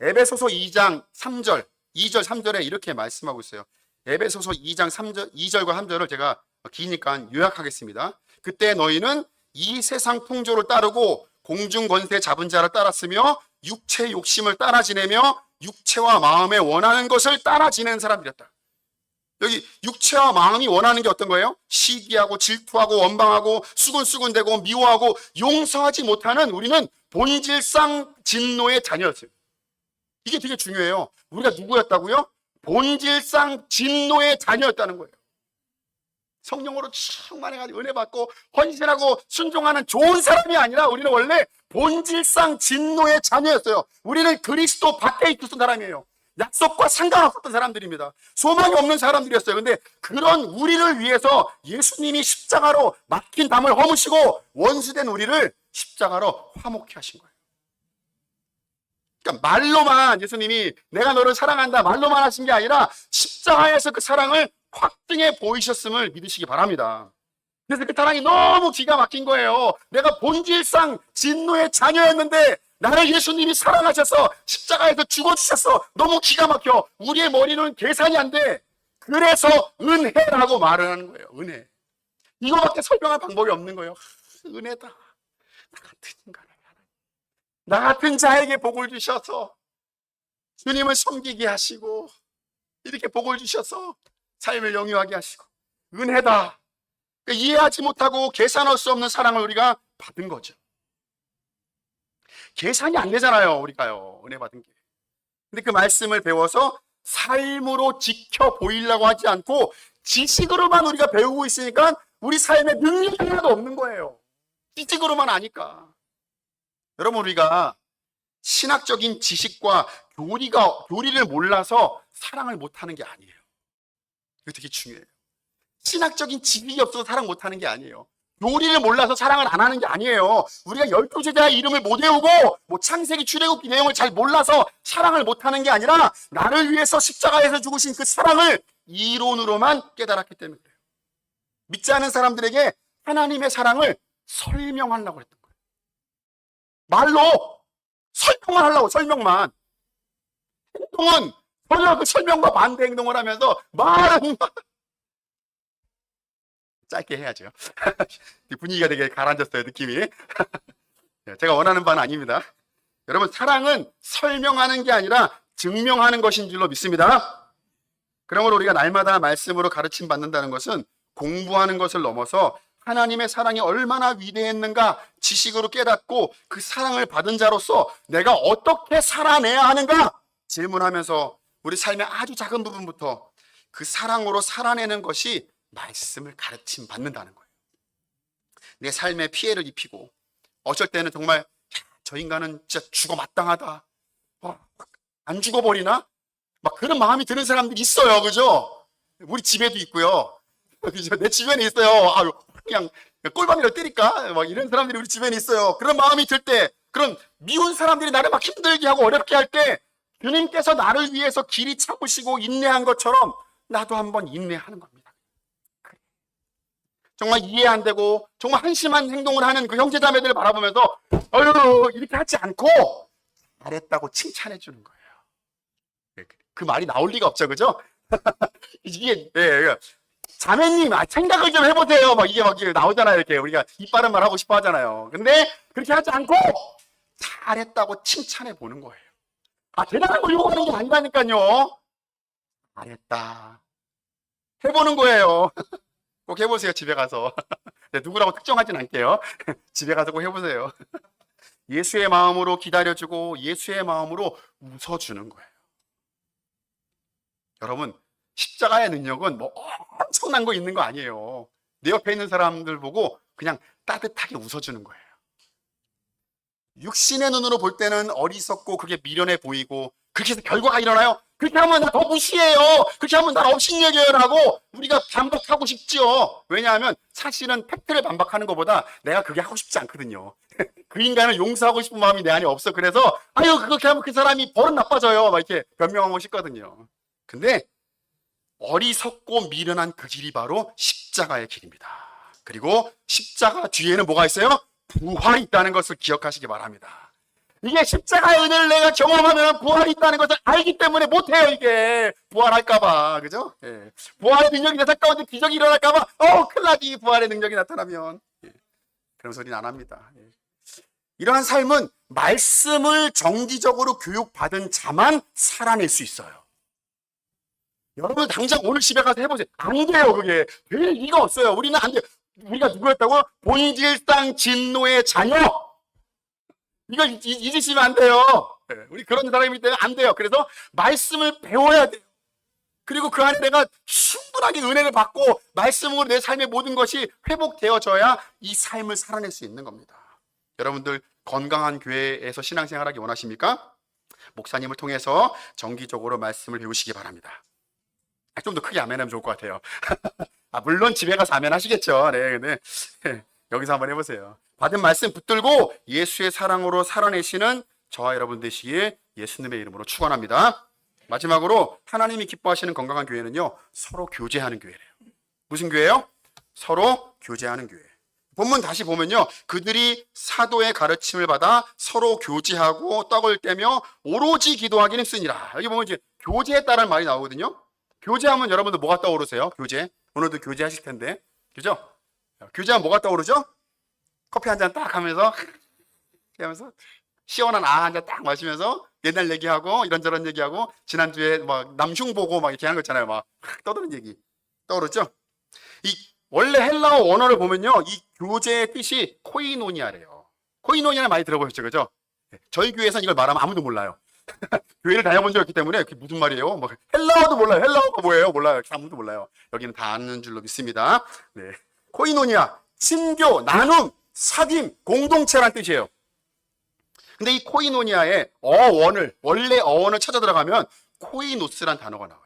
에베소서 2장 3절, 2절 3절에 이렇게 말씀하고 있어요. 에베소서 2장 3절, 2절과 3절을 제가 기니까 요약하겠습니다. 그때 너희는 이 세상 풍조를 따르고 공중 권세 잡은 자를 따랐으며 육체의 욕심을 따라 지내며 육체와 마음에 원하는 것을 따라 지내는 사람들이었다. 여기 육체와 마음이 원하는 게 어떤 거예요? 시기하고 질투하고 원방하고 수군수군대고 미워하고 용서하지 못하는 우리는 본질상 진노의 자녀였어요. 이게 되게 중요해요. 우리가 누구였다고요? 본질상 진노의 자녀였다는 거예요. 성령으로 충만해가지고 은혜 받고 헌신하고 순종하는 좋은 사람이 아니라 우리는 원래 본질상 진노의 자녀였어요. 우리는 그리스도 밖에 있었던 사람이에요. 약속과 상관없었던 사람들입니다. 소망이 없는 사람들이었어요. 근데 그런 우리를 위해서 예수님이 십자가로 막힌 담을 허무시고 원수된 우리를 십자가로 화목케 하신 거예요. 그러니까 말로만 예수님이 내가 너를 사랑한다 말로만 하신 게 아니라 십자가에서 그 사랑을 확증해 보이셨음을 믿으시기 바랍니다. 그래서 그 사랑이 너무 기가 막힌 거예요. 내가 본질상 진노의 자녀였는데 나를 예수님이 사랑하셔서 십자가에서 죽어주셨어. 너무 기가 막혀. 우리의 머리는 계산이 안 돼. 그래서 은혜라고 말을 하는 거예요. 은혜. 이거밖에 설명할 방법이 없는 거예요. 은혜다. 나 같은 인간을 나 같은 자에게 복을 주셔서 주님을 섬기게 하시고 이렇게 복을 주셔서 삶을 영유하게 하시고 은혜다. 그러니까 이해하지 못하고 계산할 수 없는 사랑을 우리가 받은 거죠. 계산이 안 되잖아요, 우리가요. 은혜 받은 게. 근데 그 말씀을 배워서 삶으로 지켜 보이려고 하지 않고 지식으로만 우리가 배우고 있으니까 우리 삶에 능력이 하나도 없는 거예요. 지식으로만 아니까. 여러분, 우리가 신학적인 지식과 교리를 몰라서 사랑을 못하는 게 아니에요. 이거 되게 중요해요. 신학적인 지식이 없어서 사랑 못하는 게 아니에요. 요리를 몰라서 사랑을 안 하는 게 아니에요. 우리가 12제자의 이름을 못 외우고 창세기 출애굽기 내용을 잘 몰라서 사랑을 못하는 게 아니라 나를 위해서 십자가에서 죽으신 그 사랑을 이론으로만 깨달았기 때문에 그래요. 믿지 않은 사람들에게 하나님의 사랑을 설명하려고 했던 거예요. 말로 설명만 하려고, 설명만. 행동은 전혀 그 설명과 반대 행동을 하면서 말은 짧게 해야죠. 분위기가 되게 가라앉았어요, 느낌이. 제가 원하는 바는 아닙니다. 여러분, 사랑은 설명하는 게 아니라 증명하는 것인 줄로 믿습니다. 그러므로 우리가 날마다 말씀으로 가르침 받는다는 것은 공부하는 것을 넘어서 하나님의 사랑이 얼마나 위대했는가 지식으로 깨닫고 그 사랑을 받은 자로서 내가 어떻게 살아내야 하는가 질문하면서 우리 삶의 아주 작은 부분부터 그 사랑으로 살아내는 것이 말씀을 가르침 받는다는 거예요. 내 삶에 피해를 입히고 어쩔 때는 정말 저 인간은 진짜 죽어 마땅하다. 안 죽어버리나? 막 그런 마음이 드는 사람들이 있어요. 그죠? 우리 집에도 있고요. 그죠? 내 주변에 있어요. 그냥 꼴밤이라도 때릴까? 막 이런 사람들이 우리 주변에 있어요. 그런 마음이 들 때, 그런 미운 사람들이 나를 막 힘들게 하고 어렵게 할 때 주님께서 나를 위해서 길이 참으시고 인내한 것처럼 나도 한번 인내하는 겁니다. 정말 이해 안 되고 정말 한심한 행동을 하는 그 형제자매들을 바라보면서 어휴 이렇게 하지 않고 잘했다고 칭찬해 주는 거예요. 그 말이 나올 리가 없죠, 그죠? 이게 자매님 생각을 좀 해보세요. 이게 나오잖아요. 이렇게 우리가 이빠른 말 하고 싶어 하잖아요. 근데 그렇게 하지 않고 잘했다고 칭찬해 보는 거예요. 대단한 걸 요구하는 게 아니라니까요. 잘했다. 해보는 거예요. 꼭 해보세요, 집에 가서. 누구라고 특정하진 않게요. 집에 가서 꼭 해보세요. 예수의 마음으로 기다려주고 예수의 마음으로 웃어주는 거예요. 여러분, 십자가의 능력은 엄청난 거 있는 거 아니에요. 내 옆에 있는 사람들 보고 그냥 따뜻하게 웃어주는 거예요. 육신의 눈으로 볼 때는 어리석고 그게 미련해 보이고 그렇게 해서 결과가 일어나요. 그렇게 하면 나 더 무시해요. 그렇게 하면 난 업신여겨라고 우리가 반박하고 싶죠. 왜냐하면 사실은 팩트를 반박하는 것보다 내가 그게 하고 싶지 않거든요. 그 인간을 용서하고 싶은 마음이 내 안에 없어. 그래서 아유 그렇게 하면 그 사람이 버릇 나빠져요. 막 이렇게 변명하고 싶거든요. 근데 어리석고 미련한 그 길이 바로 십자가의 길입니다. 그리고 십자가 뒤에는 뭐가 있어요? 부활이 있다는 것을 기억하시기 바랍니다. 이게 십자가의 은혜를 내가 경험하면 부활이 있다는 것을 알기 때문에 못해요. 이게 부활할까봐, 그죠? 예. 부활의 능력이 나타나는데 기적이 일어날까봐 큰일 나지. 부활의 능력이 나타나면. 예. 그런 소리는 안 합니다. 예. 이러한 삶은 말씀을 정기적으로 교육받은 자만 살아낼 수 있어요. 여러분 당장 오늘 집에 가서 해보세요. 안 돼요. 그게 될 리가 없어요. 우리는 안 돼요. 우리가 누구였다고? 본질상 진노의 자녀. 이거 잊으시면 안 돼요. 우리 그런 사람이기 때문에 안 돼요. 그래서 말씀을 배워야 돼요. 그리고 그 안에 내가 충분하게 은혜를 받고 말씀으로 내 삶의 모든 것이 회복되어져야 이 삶을 살아낼 수 있는 겁니다. 여러분들 건강한 교회에서 신앙생활하기 원하십니까? 목사님을 통해서 정기적으로 말씀을 배우시기 바랍니다. 좀 더 크게 아멘하면 좋을 것 같아요. 물론 집에 가서 아멘 하시겠죠. 네, 근데 여기서 한번 해보세요. 받은 말씀 붙들고 예수의 사랑으로 살아내시는 저와 여러분 되시기에 예수님의 이름으로 축원합니다. 마지막으로 하나님이 기뻐하시는 건강한 교회는요, 서로 교제하는 교회래요. 무슨 교회요? 서로 교제하는 교회. 본문 다시 보면요, 그들이 사도의 가르침을 받아 서로 교제하고 떡을 떼며 오로지 기도하기는 쓰니라. 여기 보면 이제 교제했다는 말이 나오거든요. 교제하면 여러분들 뭐가 떠오르세요? 교제. 오늘도 교제하실 텐데, 그죠? 교제하면 뭐가 떠오르죠? 커피 한 잔 딱 하면서 시원한 한 잔 딱 마시면서 옛날 얘기하고 이런저런 얘기하고 지난주에 막 남흉 보고 막 이렇게 하는 거 있잖아요. 막 떠드는 얘기 떠오르죠? 이 원래 헬라어 원어를 보면요, 이 교제의 뜻이 코이노니아래요. 코이노니아를 많이 들어보셨죠, 그죠? 저희 교회에서는 이걸 말하면 아무도 몰라요. 교회를 다녀본 적이 없기 때문에 그게 무슨 말이에요? 뭐 헬라어도 몰라요. 헬라어가 뭐예요? 몰라요. 아무도 몰라요. 여기는 다 아는 줄로 믿습니다. 네, 코이노니아, 친교, 나눔, 사귐, 공동체란 뜻이에요. 근데 이 코이노니아의 원래 어원을 찾아 들어가면 코이노스란 단어가 나와요.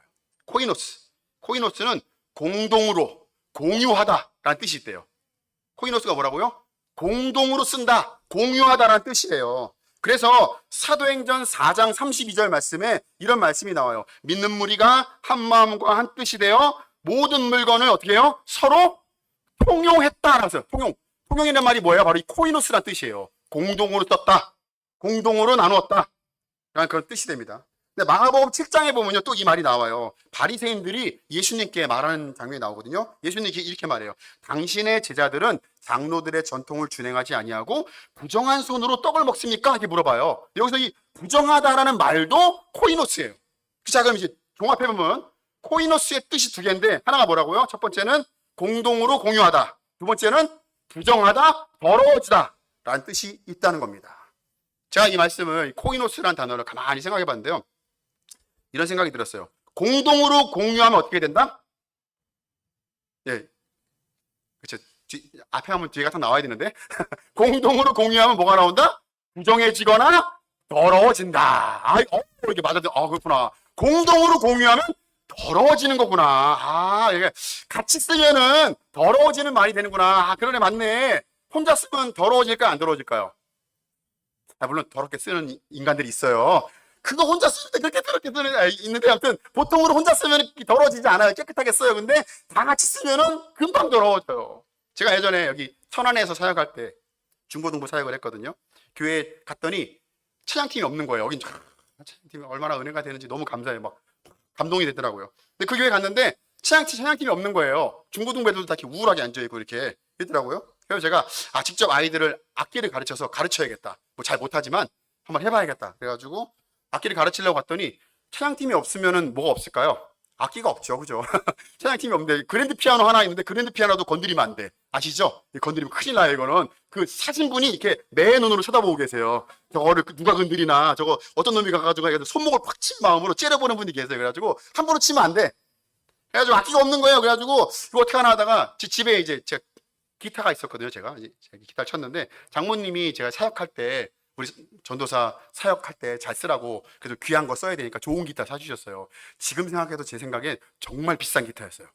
코이노스는 공동으로, 공유하다라는 뜻이 있대요. 코이노스가 뭐라고요? 공동으로 쓴다, 공유하다라는 뜻이에요. 그래서 사도행전 4장 32절 말씀에 이런 말씀이 나와요. 믿는 무리가 한 마음과 한 뜻이 되어 모든 물건을 어떻게 해요? 서로 통용했다라서 통용이라는 말이 뭐예요? 바로 이 코이노스란 뜻이에요. 공동으로 떴다, 공동으로 나누었다 라는 그런 뜻이 됩니다. 근데 마가복음 7장에 보면요, 또 이 말이 나와요. 바리새인들이 예수님께 말하는 장면이 나오거든요. 예수님이 이렇게 말해요. 당신의 제자들은 장로들의 전통을 준행하지 아니하고 부정한 손으로 떡을 먹습니까? 이렇게 물어봐요. 여기서 이 부정하다라는 말도 코이노스예요. 자, 그럼 이제 종합해 보면 코이노스의 뜻이 두 개인데, 하나가 뭐라고요? 첫 번째는 공동으로 공유하다, 두 번째는 부정하다, 더러워지다 라는 뜻이 있다는 겁니다. 제가 이 말씀을 코이노스라는 단어를 가만히 생각해 봤는데요, 이런 생각이 들었어요. 공동으로 공유하면 어떻게 된다? 예, 그렇죠. 앞에 하면 뒤에가 다 나와야 되는데 공동으로 공유하면 뭐가 나온다? 부정해지거나 더러워진다. 이게 맞아. 그렇구나. 공동으로 공유하면 더러워지는 거구나. 이게 같이 쓰면은 더러워지는 말이 되는구나. 그러네, 맞네. 혼자 쓰면 더러워질까요, 안 더러워질까요? 물론 더럽게 쓰는 인간들이 있어요. 그거 혼자 쓸 때 그렇게 더럽게 쓰는 있는데, 아무튼 보통으로 혼자 쓰면 더러워지지 않아요. 깨끗하게 써요. 근데 다 같이 쓰면은 금방 더러워져요. 제가 예전에 여기 천안에서 사역할 때 중고등부 사역을 했거든요. 교회에 갔더니 찬양팀이 없는 거예요. 여긴 찬양팀이 얼마나 은혜가 되는지 너무 감사해요. 막 감동이 되더라고요. 근데 그 교회 갔는데 찬양팀이 없는 거예요. 중고등부 애들도 다 이렇게 우울하게 앉아있고 이렇게 있더라고요. 그래서 제가 직접 아이들을 악기를 가르쳐야겠다. 뭐 잘 못하지만 한번 해봐야겠다. 그래가지고 악기를 가르치려고 갔더니 찬양팀이 없으면은 뭐가 없을까요? 악기가 없죠, 그죠? 찬양팀이 없는데 그랜드 피아노 하나 있는데 그랜드 피아노도 건드리면 안 돼. 아시죠? 건드리면 큰일 나요. 이거는 그 사진분이 이렇게 매 눈으로 쳐다보고 계세요. 저거를 누가 건드리나, 저거 어떤 놈이 가가지고 손목을 팍 친 마음으로 째려보는 분이 계세요. 그래가지고 함부로 치면 안 돼. 그래가지고 악기가 없는 거예요. 그래가지고 이거 어떻게 하나 하다가 집에 이제 제가 기타가 있었거든요. 제가 기타를 쳤는데 장모님이 제가 사역할 때 우리 전도사 사역할 때 잘 쓰라고 그래서 귀한 거 써야 되니까 좋은 기타 사주셨어요. 지금 생각해도 제 생각엔 정말 비싼 기타였어요.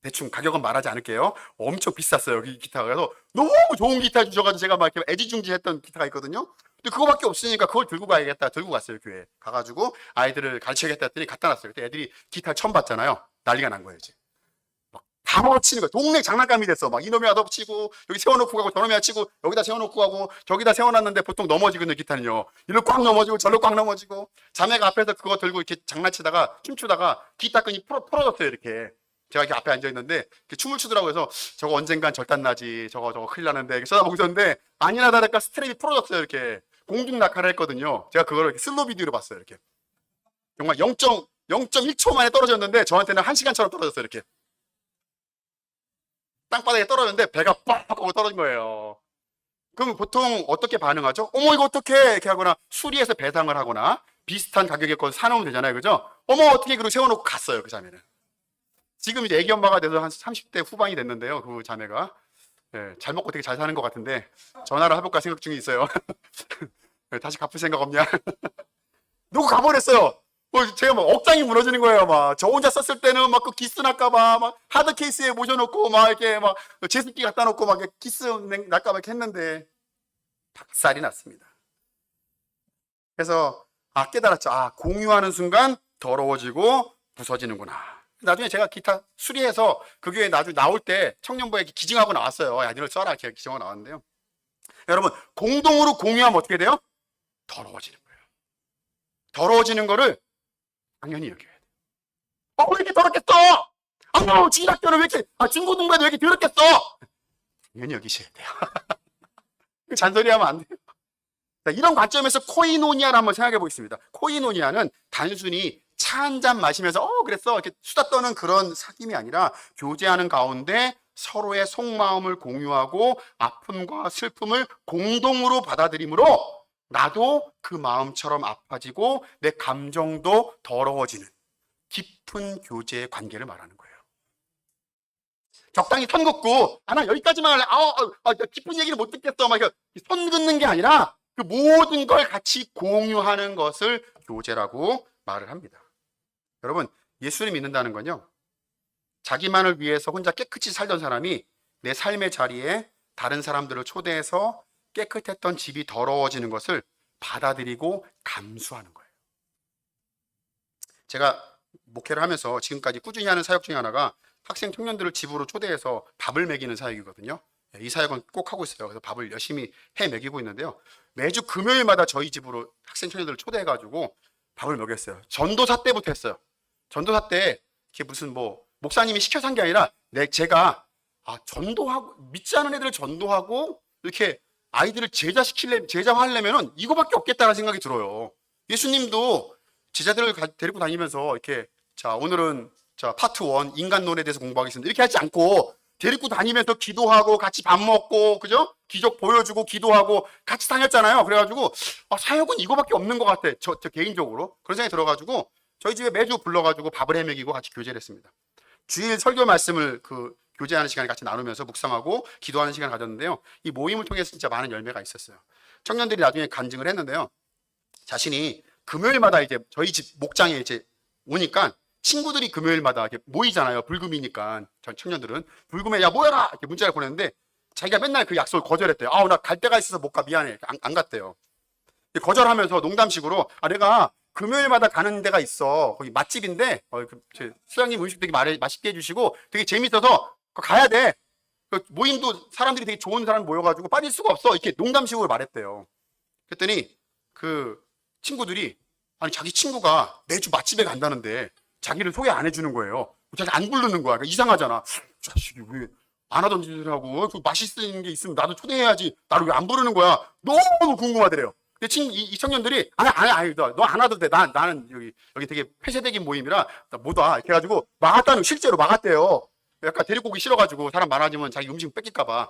대충 가격은 말하지 않을게요. 엄청 비쌌어요, 이 기타가. 그래서 너무 좋은 기타 주셔가지고 제가 막 이렇게 애지중지했던 기타가 있거든요. 근데 그거밖에 없으니까 그걸 들고 가야겠다. 들고 갔어요, 교회. 가가지고 아이들을 가르쳐야겠다 했더니 갖다 놨어요. 그때 애들이 기타를 처음 봤잖아요. 난리가 난 거예요, 이제. 다 먹어치는 거야. 동네 장난감이 됐어. 막 이놈이 와서 치고 여기 세워놓고 가고 저놈이 와 치고 여기다 세워놓고 가고 저기다 세워놨는데 보통 넘어지거든요, 기타는요. 이리로 꽉 넘어지고 저리로 꽉 넘어지고 자매가 앞에서 그거 들고 이렇게 장난치다가 춤추다가 기타 끈이 풀어졌어요, 이렇게. 제가 이렇게 앞에 앉아있는데 이렇게 춤을 추더라고요. 그래서 저거 언젠간 절단나지 저거 큰일 나는데 이렇게 쳐다보고 있었는데 아니나 다를까 스트랩이 풀어졌어요. 이렇게 공중 낙하를 했거든요. 제가 그걸 이렇게 슬로 비디오로 봤어요. 이렇게 정말 0.1초 만에 떨어졌는데 저한테는 1시간처럼 떨어졌어요. 이렇게 땅바닥에 떨어졌는데 배가 빡 하고 떨어진 거예요. 그럼 보통 어떻게 반응하죠? 어머 이거 어떻게 이렇게 하거나 수리해서 배상을 하거나 비슷한 가격의 걸 사놓으면 되잖아요. 그죠? 어머 어떻게 그러고 세워놓고 갔어요. 그 자매는. 지금 이제 애기 엄마가 돼서 한 30대 후반이 됐는데요. 그 자매가. 예, 잘 먹고 되게 잘 사는 것 같은데 전화를 해볼까 생각 중에 있어요. 다시 갚을 생각 없냐? 누구 가버렸어요. 제가 막 억장이 무너지는 거예요. 막 저 혼자 썼을 때는 막 그 기스 날까봐 막 하드 케이스에 모셔놓고 막 이렇게 막 제습기 갖다 놓고 막 기스 날까봐 이렇게 했는데 박살이 났습니다. 그래서 깨달았죠. 공유하는 순간 더러워지고 부서지는구나. 나중에 제가 기타 수리해서 그 교회 나중에 나올 때 청년부에 기증하고 나왔어요. 야, 니를 써라. 제가 기증하고 나왔는데요. 여러분, 공동으로 공유하면 어떻게 돼요? 더러워지는 거예요. 더러워지는 거를 당연히 여겨야 돼요. 왜 이렇게 더럽겠어? 중학교는 왜 이렇게, 중고등부에도 왜 이렇게 더럽겠어? 당연히 여기셔야 돼요. 잔소리 하면 안 돼요. 이런 관점에서 코이노니아를 한번 생각해 보겠습니다. 코이노니아는 단순히 차 한 잔 마시면서 그랬어 이렇게 수다 떠는 그런 사귐이 아니라 교제하는 가운데 서로의 속마음을 공유하고 아픔과 슬픔을 공동으로 받아들이므로 나도 그 마음처럼 아파지고 내 감정도 더러워지는 깊은 교제의 관계를 말하는 거예요. 적당히 선 긋고 나 여기까지만 할래. 깊은 얘기를 못 듣겠어. 막 선 긋는 게 아니라 그 모든 걸 같이 공유하는 것을 교제라고 말을 합니다. 여러분, 예수를 믿는다는 건요, 자기만을 위해서 혼자 깨끗이 살던 사람이 내 삶의 자리에 다른 사람들을 초대해서 깨끗했던 집이 더러워지는 것을 받아들이고 감수하는 거예요. 제가 목회를 하면서 지금까지 꾸준히 하는 사역 중에 하나가 학생 청년들을 집으로 초대해서 밥을 먹이는 사역이거든요. 이 사역은 꼭 하고 있어요. 그래서 밥을 열심히 해 먹이고 있는데요. 매주 금요일마다 저희 집으로 학생 청년들을 초대해가지고 밥을 먹였어요. 전도사 때부터 했어요. 전도사 때 이렇게 무슨 목사님이 시켜서 한 게 아니라 제가 전도하고 믿지 않은 애들을 전도하고 이렇게 아이들을 제자화하려면은 이거밖에 없겠다는 생각이 들어요. 예수님도 제자들을 데리고 다니면서 이렇게 오늘은 파트 1 인간론에 대해서 공부하겠습니다. 이렇게 하지 않고 데리고 다니면서 기도하고 같이 밥 먹고 그죠? 기적 보여주고 기도하고 같이 다녔잖아요. 그래가지고 사역은 이거밖에 없는 것 같아. 저 개인적으로 그런 생각이 들어가지고 저희 집에 매주 불러가지고 밥을 해 먹이고 같이 교제를 했습니다. 주일 설교 말씀을 교제하는 시간을 같이 나누면서 묵상하고 기도하는 시간을 가졌는데요. 이 모임을 통해서 진짜 많은 열매가 있었어요. 청년들이 나중에 간증을 했는데요. 자신이 금요일마다 이제 저희 집 목장에 이제 오니까 친구들이 금요일마다 이렇게 모이잖아요. 불금이니까 청년들은 불금에 야 모여라 이렇게 문자를 보냈는데 자기가 맨날 그 약속을 거절했대요. 나 갈 데가 있어서 못 가 미안해. 안 갔대요. 거절하면서 농담식으로 내가 금요일마다 가는 데가 있어. 거기 맛집인데 수장님 음식 되게 맛있게 해주시고 되게 재밌어서 가야 돼. 모임도 사람들이 되게 좋은 사람 모여가지고 빠질 수가 없어. 이렇게 농담식으로 말했대요. 그랬더니 그 친구들이 자기 친구가 매주 맛집에 간다는데 자기를 소개 안 해주는 거예요. 자기 안 부르는 거야. 그러니까 이상하잖아. 자식이 왜 안 하던 짓을 하고 맛있는 게 있으면 나도 초대해야지. 나를 왜 안 부르는 거야. 너무 궁금하더래요. 이 청년들이 너 안 와도 돼. 나는 여기 되게 폐쇄적인 모임이라 나 못 와. 이렇게 해가지고 실제로 막았대요. 약간 데리고 오기 싫어가지고 사람 많아지면 자기 음식 뺏길까봐.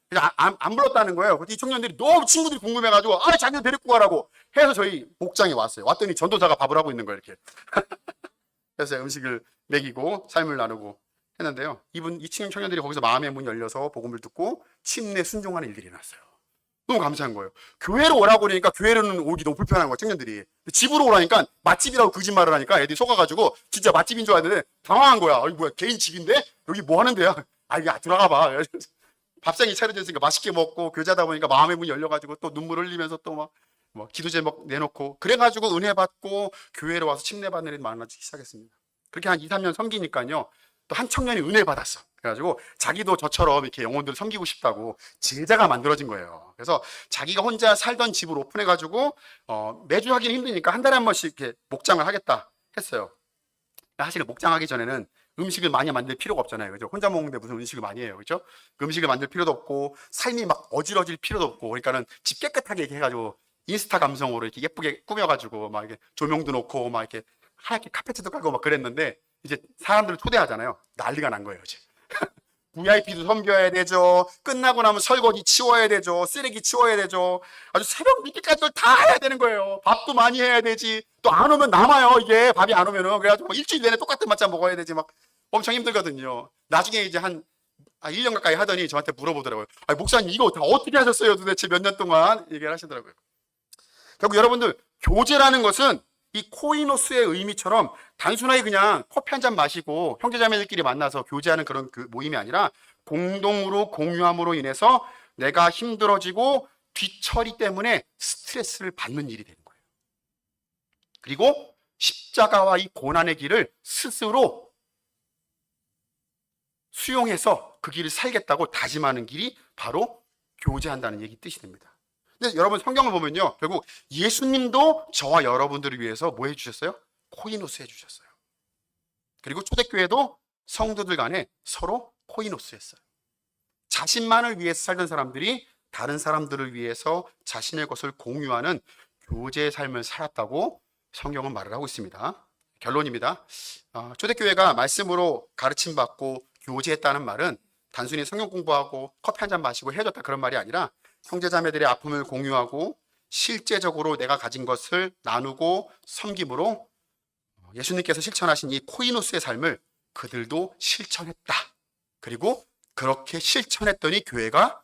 그래서 안 불렀다는 거예요. 이 청년들이 너무 친구들이 궁금해가지고 자기를 데리고 가라고 해서 저희 목장에 왔어요. 왔더니 전도사가 밥을 하고 있는 거예요. 이렇게. 그래서 음식을 먹이고 삶을 나누고 했는데요. 이 청년들이 거기서 마음의 문이 열려서 복음을 듣고 침례 순종하는 일들이 났어요. 너무 감사한 거예요. 교회로 오라고 그러니까 교회로는 오기 너무 불편한 거예요, 청년들이. 집으로 오라니까 맛집이라고 거짓말을 하니까 애들이 속아가지고 진짜 맛집인 줄 알았는데 당황한 거야. 아니, 뭐야, 개인 집인데? 여기 뭐 하는 데야? 아, 이게 들어가 봐. 밥상이 차려져 있으니까 맛있게 먹고 교제하다 보니까 마음의 문이 열려가지고 또 눈물 흘리면서 또 막 뭐 기도 제목 내놓고 그래가지고 은혜 받고 교회로 와서 침례 받는 일이 많아지기 시작했습니다. 그렇게 한 2, 3년 섬기니까요. 또 한 청년이 은혜 받았어. 그래가지고 자기도 저처럼 이렇게 영혼들을 섬기고 싶다고 제자가 만들어진 거예요. 그래서 자기가 혼자 살던 집을 오픈해가지고 매주 하기는 힘드니까 한 달에 한 번씩 이렇게 목장을 하겠다 했어요. 사실 목장하기 전에는 음식을 많이 만들 필요가 없잖아요. 그죠? 혼자 먹는데 무슨 음식을 많이 해요. 그죠? 그 음식을 만들 필요도 없고, 삶이 막 어지러질 필요도 없고, 그러니까는 집 깨끗하게 이렇게 해가지고, 인스타 감성으로 이렇게 예쁘게 꾸며가지고, 막 이렇게 조명도 놓고, 막 이렇게 하얗게 카페트도 깔고 막 그랬는데, 이제 사람들을 초대하잖아요. 난리가 난 거예요, 이제. VIP도 섬겨야 되죠. 끝나고 나면 설거지 치워야 되죠. 쓰레기 치워야 되죠. 아주 새벽 늦게까지 다 해야 되는 거예요. 밥도 많이 해야 되지. 또 안 오면 남아요, 이게. 밥이 안 오면은. 그래가지고 막 일주일 내내 똑같은 맛만 먹어야 되지. 막 엄청 힘들거든요. 나중에 이제 한 1년 가까이 하더니 저한테 물어보더라고요. 아니, 목사님, 이거 다 어떻게 하셨어요? 도대체 몇 년 동안? 얘기를 하시더라고요. 결국 여러분들, 교제라는 것은 이 코이노스의 의미처럼 단순하게 그냥 커피 한 잔 마시고 형제자매들끼리 만나서 교제하는 그런 그 모임이 아니라 공동으로 공유함으로 인해서 내가 힘들어지고 뒤처리 때문에 스트레스를 받는 일이 되는 거예요. 그리고 십자가와 이 고난의 길을 스스로 수용해서 그 길을 살겠다고 다짐하는 길이 바로 교제한다는 얘기 뜻이 됩니다. 근데 여러분 성경을 보면요, 결국 예수님도 저와 여러분들을 위해서 뭐 해주셨어요? 코이노스 해주셨어요. 그리고 초대교회도 성도들 간에 서로 코이노스 했어요. 자신만을 위해서 살던 사람들이 다른 사람들을 위해서 자신의 것을 공유하는 교제의 삶을 살았다고 성경은 말을 하고 있습니다. 결론입니다. 초대교회가 말씀으로 가르침받고 교제했다는 말은 단순히 성경 공부하고 커피 한 잔 마시고 헤어졌다 그런 말이 아니라 형제자매들의 아픔을 공유하고 실제적으로 내가 가진 것을 나누고 섬김으로 예수님께서 실천하신 이 코이노스의 삶을 그들도 실천했다. 그리고 그렇게 실천했더니 교회가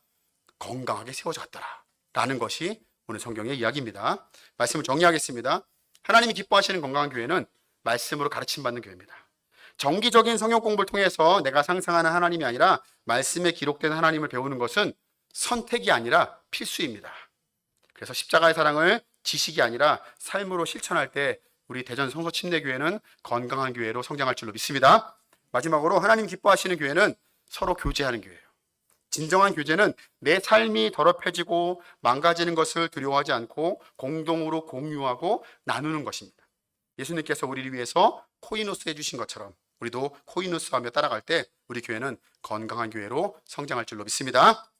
건강하게 세워졌더라 라는 것이 오늘 성경의 이야기입니다. 말씀을 정리하겠습니다. 하나님이 기뻐하시는 건강한 교회는 말씀으로 가르침받는 교회입니다. 정기적인 성경 공부를 통해서 내가 상상하는 하나님이 아니라 말씀에 기록된 하나님을 배우는 것은 선택이 아니라 필수입니다. 그래서 십자가의 사랑을 지식이 아니라 삶으로 실천할 때 우리 대전 성서 침례교회는 건강한 교회로 성장할 줄로 믿습니다. 마지막으로 하나님 기뻐하시는 교회는 서로 교제하는 교회예요. 진정한 교제는 내 삶이 더럽혀지고 망가지는 것을 두려워하지 않고 공동으로 공유하고 나누는 것입니다. 예수님께서 우리를 위해서 코이노스 해주신 것처럼 우리도 코이노스하며 따라갈 때 우리 교회는 건강한 교회로 성장할 줄로 믿습니다.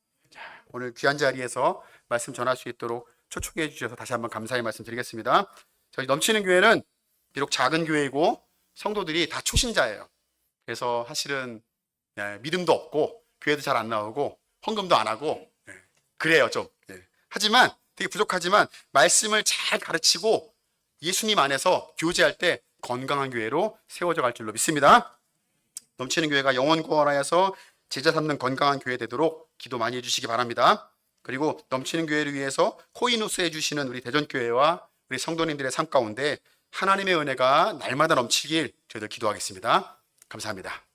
오늘 귀한 자리에서 말씀 전할 수 있도록 초청해 주셔서 다시 한번 감사의 말씀 드리겠습니다. 저희 넘치는 교회는 비록 작은 교회이고 성도들이 다 초신자예요. 그래서 사실은 믿음도 없고 교회도 잘 안 나오고 헌금도 안 하고 그래요 좀. 하지만 되게 부족하지만 말씀을 잘 가르치고 예수님 안에서 교제할 때 건강한 교회로 세워져 갈 줄로 믿습니다. 넘치는 교회가 영원 구원하여서 제자 삼는 건강한 교회 되도록 기도 많이 해주시기 바랍니다. 그리고 넘치는 교회를 위해서 코이노스 해주시는 우리 대전교회와 우리 성도님들의 삶 가운데 하나님의 은혜가 날마다 넘치길 저희들 기도하겠습니다. 감사합니다.